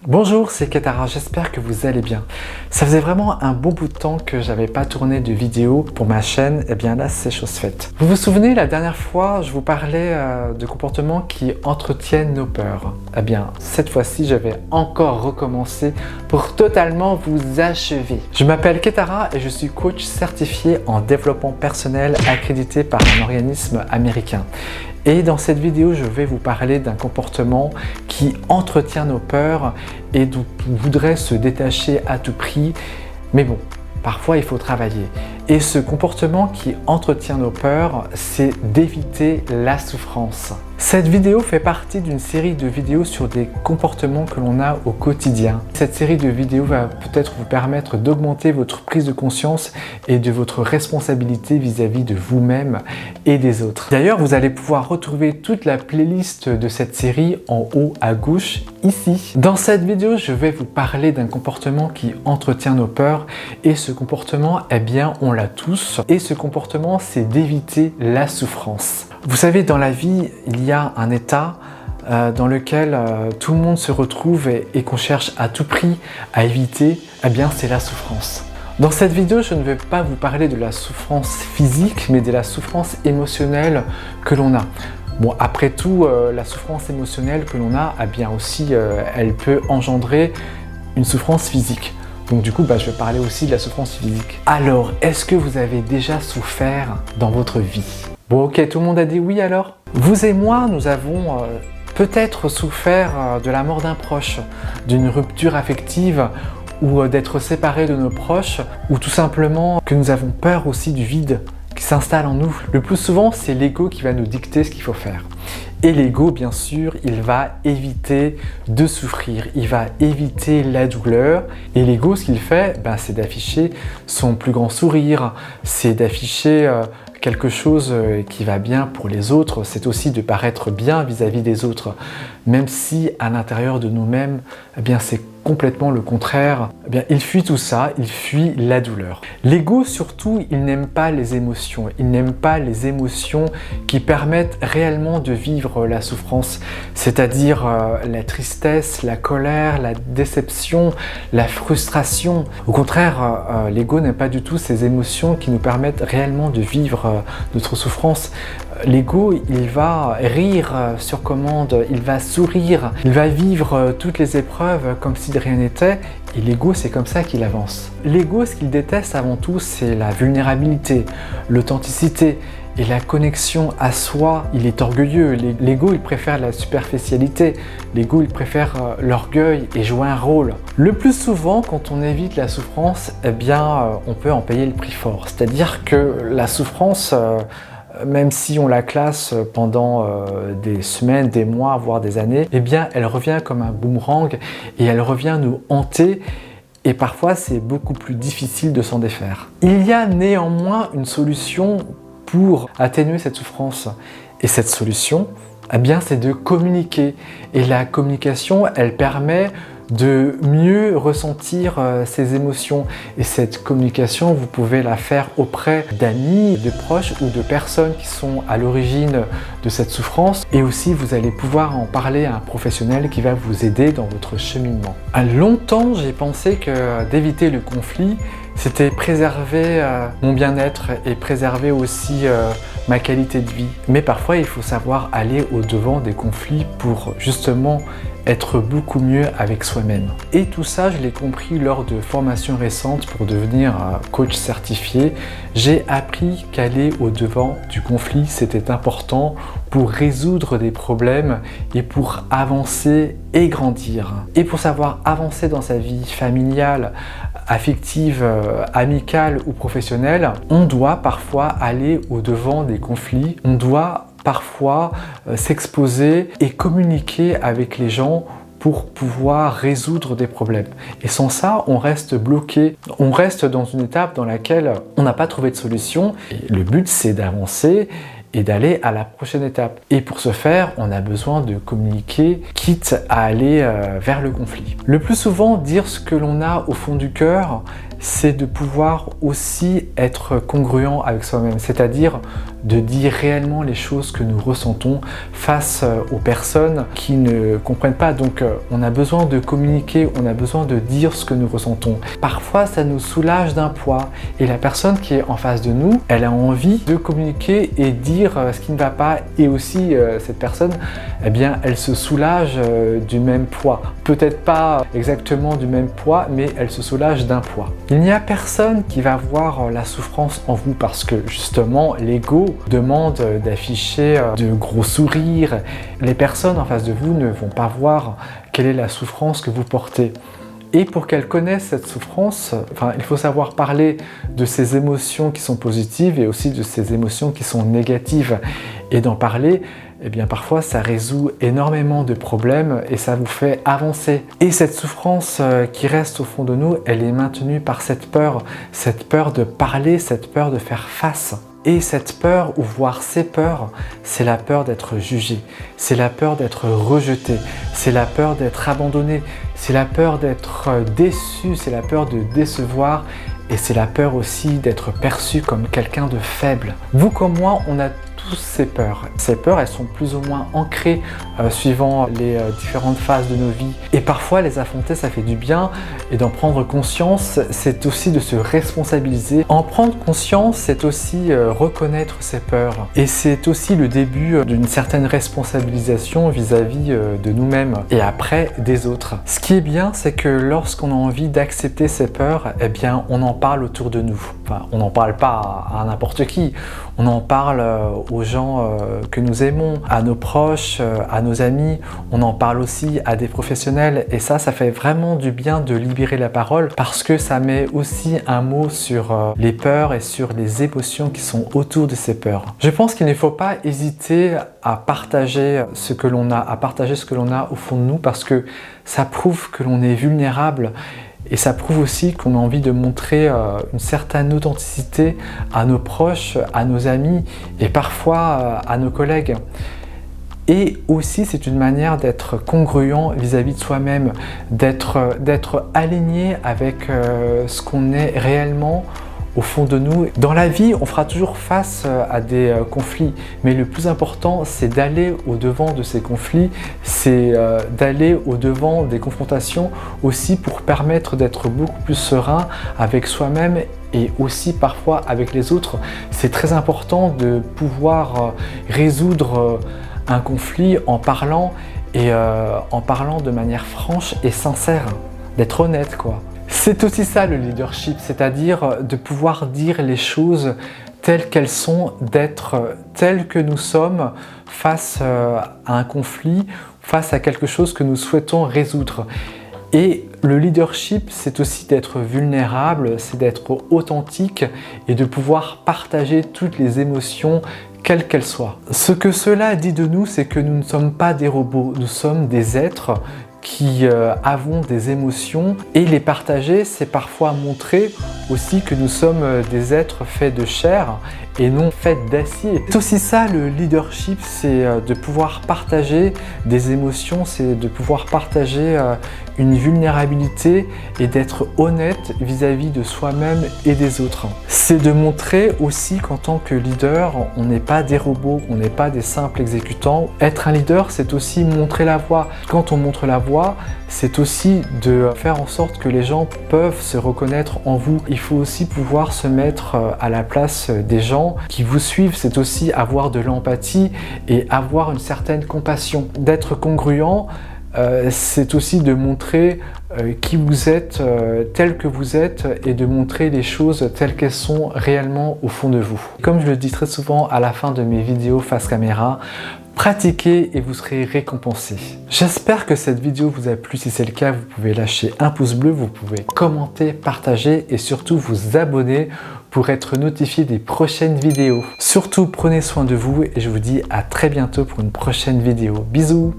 Bonjour, c'est Ketara, j'espère que vous allez bien. Ça faisait vraiment un bon bout de temps que j'avais pas tourné de vidéo pour ma chaîne, et bien là c'est chose faite. Vous vous souvenez, la dernière fois, je vous parlais de comportements qui entretiennent nos peurs. Eh bien, cette fois-ci, je vais encore recommencer pour totalement vous achever. Je m'appelle Ketara et je suis coach certifié en développement personnel accrédité par un organisme américain. Et dans cette vidéo, je vais vous parler d'un comportement qui entretient nos peurs et d'où on voudrait se détacher à tout prix. Mais bon, parfois il faut travailler. Et ce comportement qui entretient nos peurs, c'est d'éviter la souffrance. Cette vidéo fait partie d'une série de vidéos sur des comportements que l'on a au quotidien. Cette série de vidéos va peut-être vous permettre d'augmenter votre prise de conscience et de votre responsabilité vis-à-vis de vous-même et des autres. D'ailleurs, vous allez pouvoir retrouver toute la playlist de cette série en haut à gauche, ici. Dans cette vidéo, je vais vous parler d'un comportement qui entretient nos peurs et ce comportement, eh bien, on l'a tous. Et ce comportement, c'est d'éviter la souffrance. Vous savez, dans la vie, il y a un état dans lequel tout le monde se retrouve et qu'on cherche à tout prix à éviter, eh bien c'est la souffrance. Dans cette vidéo, je ne vais pas vous parler de la souffrance physique, mais de la souffrance émotionnelle que l'on a. Bon, après tout, la souffrance émotionnelle que l'on a, eh bien aussi, elle peut engendrer une souffrance physique. Donc du coup, je vais parler aussi de la souffrance physique. Alors, est-ce que vous avez déjà souffert dans votre vie ? Bon, ok, tout le monde a dit oui alors ? Vous et moi, nous avons peut-être souffert de la mort d'un proche, d'une rupture affective ou d'être séparés de nos proches, ou tout simplement que nous avons peur aussi du vide qui s'installe en nous. Le plus souvent, c'est l'ego qui va nous dicter ce qu'il faut faire. Et l'ego, bien sûr, il va éviter de souffrir, il va éviter la douleur. Et l'ego, ce qu'il fait, c'est d'afficher son plus grand sourire, c'est d'afficher quelque chose qui va bien pour les autres, c'est aussi de paraître bien vis-à-vis des autres, même si à l'intérieur de nous-mêmes, c'est complètement le contraire. Il fuit tout ça, il fuit la douleur. L'ego surtout, il n'aime pas les émotions, il n'aime pas les émotions qui permettent réellement de vivre la souffrance, c'est-à-dire la tristesse, la colère, la déception, la frustration. Au contraire, l'ego n'aime pas du tout ces émotions qui nous permettent réellement de vivre notre souffrance. L'ego, il va rire sur commande, il va sourire, il va vivre toutes les épreuves comme si de rien n'était. Et l'ego, c'est comme ça qu'il avance. L'ego, ce qu'il déteste avant tout, c'est la vulnérabilité, l'authenticité et la connexion à soi. Il est orgueilleux. L'ego, il préfère la superficialité. L'ego, il préfère l'orgueil et jouer un rôle. Le plus souvent, quand on évite la souffrance, on peut en payer le prix fort. C'est-à-dire que la souffrance, même si on la classe pendant des semaines, des mois, voire des années, elle revient comme un boomerang et elle revient nous hanter et parfois c'est beaucoup plus difficile de s'en défaire. Il y a néanmoins une solution pour atténuer cette souffrance et cette solution, c'est de communiquer et la communication, elle permet de mieux ressentir ses émotions et cette communication, vous pouvez la faire auprès d'amis, de proches ou de personnes qui sont à l'origine de cette souffrance et aussi vous allez pouvoir en parler à un professionnel qui va vous aider dans votre cheminement. Longtemps, j'ai pensé que d'éviter le conflit, c'était préserver mon bien-être et préserver aussi ma qualité de vie. Mais parfois, il faut savoir aller au-devant des conflits pour justement être beaucoup mieux avec soi-même. Et tout ça, je l'ai compris lors de formations récentes pour devenir coach certifié. J'ai appris qu'aller au-devant du conflit, c'était important pour résoudre des problèmes et pour avancer et grandir. Et pour savoir avancer dans sa vie familiale, affective, amicale ou professionnelle, on doit parfois aller au-devant des conflits. On doit parfois s'exposer et communiquer avec les gens pour pouvoir résoudre des problèmes. Et sans ça, on reste bloqué. On reste dans une étape dans laquelle on n'a pas trouvé de solution. Et le but, c'est d'avancer et d'aller à la prochaine étape. Et pour ce faire, on a besoin de communiquer, quitte à aller vers le conflit. Le plus souvent, dire ce que l'on a au fond du cœur, c'est de pouvoir aussi être congruent avec soi-même, c'est-à-dire de dire réellement les choses que nous ressentons face aux personnes qui ne comprennent pas. Donc on a besoin de communiquer, on a besoin de dire ce que nous ressentons. Parfois ça nous soulage d'un poids et la personne qui est en face de nous, elle a envie de communiquer et dire ce qui ne va pas, et aussi cette personne, eh bien elle se soulage du même poids. Peut-être pas exactement du même poids, mais elle se soulage d'un poids. Il n'y a personne qui va voir la souffrance en vous parce que justement l'ego demande d'afficher de gros sourires. Les personnes en face de vous ne vont pas voir quelle est la souffrance que vous portez. Et pour qu'elles connaissent cette souffrance, il faut savoir parler de ces émotions qui sont positives et aussi de ces émotions qui sont négatives. Et d'en parler, eh bien parfois ça résout énormément de problèmes et ça vous fait avancer. Et cette souffrance qui reste au fond de nous, elle est maintenue par cette peur de parler, cette peur de faire face. Et cette peur, ou voire ces peurs, c'est la peur d'être jugé, c'est la peur d'être rejeté, c'est la peur d'être abandonné, c'est la peur d'être déçu, c'est la peur de décevoir, et c'est la peur aussi d'être perçu comme quelqu'un de faible. Vous comme moi, on a tous ces peurs. Ces peurs, elles sont plus ou moins ancrées suivant les différentes phases de nos vies. Et parfois, les affronter, ça fait du bien. Et d'en prendre conscience, c'est aussi de se responsabiliser. En prendre conscience, c'est aussi reconnaître ses peurs. Et c'est aussi le début d'une certaine responsabilisation vis-à-vis de nous-mêmes et après des autres. Ce qui est bien, c'est que lorsqu'on a envie d'accepter ses peurs, eh bien, on en parle autour de nous. On n'en parle pas à n'importe qui. On en parle aux gens que nous aimons, à nos proches, à nos amis. On en parle aussi à des professionnels. Et ça fait vraiment du bien de libérer la parole parce que ça met aussi un mot sur les peurs et sur les émotions qui sont autour de ces peurs. Je pense qu'il ne faut pas hésiter à partager ce que l'on a, au fond de nous parce que ça prouve que l'on est vulnérable. Et ça prouve aussi qu'on a envie de montrer une certaine authenticité à nos proches, à nos amis et parfois à nos collègues. Et aussi, c'est une manière d'être congruent vis-à-vis de soi-même, d'être aligné avec ce qu'on est réellement au fond de nous. Dans la vie, on fera toujours face à des conflits, mais le plus important, c'est d'aller au-devant de ces conflits, c'est d'aller au-devant des confrontations aussi pour permettre d'être beaucoup plus serein avec soi-même et aussi parfois avec les autres. C'est très important de pouvoir résoudre un conflit en parlant et en parlant de manière franche et sincère, d'être honnête quoi. C'est aussi ça le leadership, c'est-à-dire de pouvoir dire les choses telles qu'elles sont, d'être telles que nous sommes face à un conflit, face à quelque chose que nous souhaitons résoudre. Et le leadership, c'est aussi d'être vulnérable, c'est d'être authentique et de pouvoir partager toutes les émotions quelles qu'elles soient. Ce que cela dit de nous, c'est que nous ne sommes pas des robots, nous sommes des êtres qui avons des émotions et les partager, c'est parfois montrer aussi que nous sommes des êtres faits de chair et non faits d'acier. C'est aussi ça le leadership, c'est de pouvoir partager des émotions, c'est de pouvoir partager une vulnérabilité et d'être honnête vis-à-vis de soi-même et des autres. C'est de montrer aussi qu'en tant que leader, on n'est pas des robots, on n'est pas des simples exécutants. Être un leader, c'est aussi montrer la voie. Quand on montre la voie, c'est aussi de faire en sorte que les gens peuvent se reconnaître en vous. Il faut aussi pouvoir se mettre à la place des gens qui vous suivent. C'est aussi avoir de l'empathie et avoir une certaine compassion. D'être congruent, c'est aussi de montrer qui vous êtes, tel que vous êtes et de montrer les choses telles qu'elles sont réellement au fond de vous. Comme je le dis très souvent à la fin de mes vidéos face caméra, pratiquez et vous serez récompensé. J'espère que cette vidéo vous a plu. Si c'est le cas, vous pouvez lâcher un pouce bleu, vous pouvez commenter, partager et surtout vous abonner pour être notifié des prochaines vidéos. Surtout, prenez soin de vous et je vous dis à très bientôt pour une prochaine vidéo. Bisous!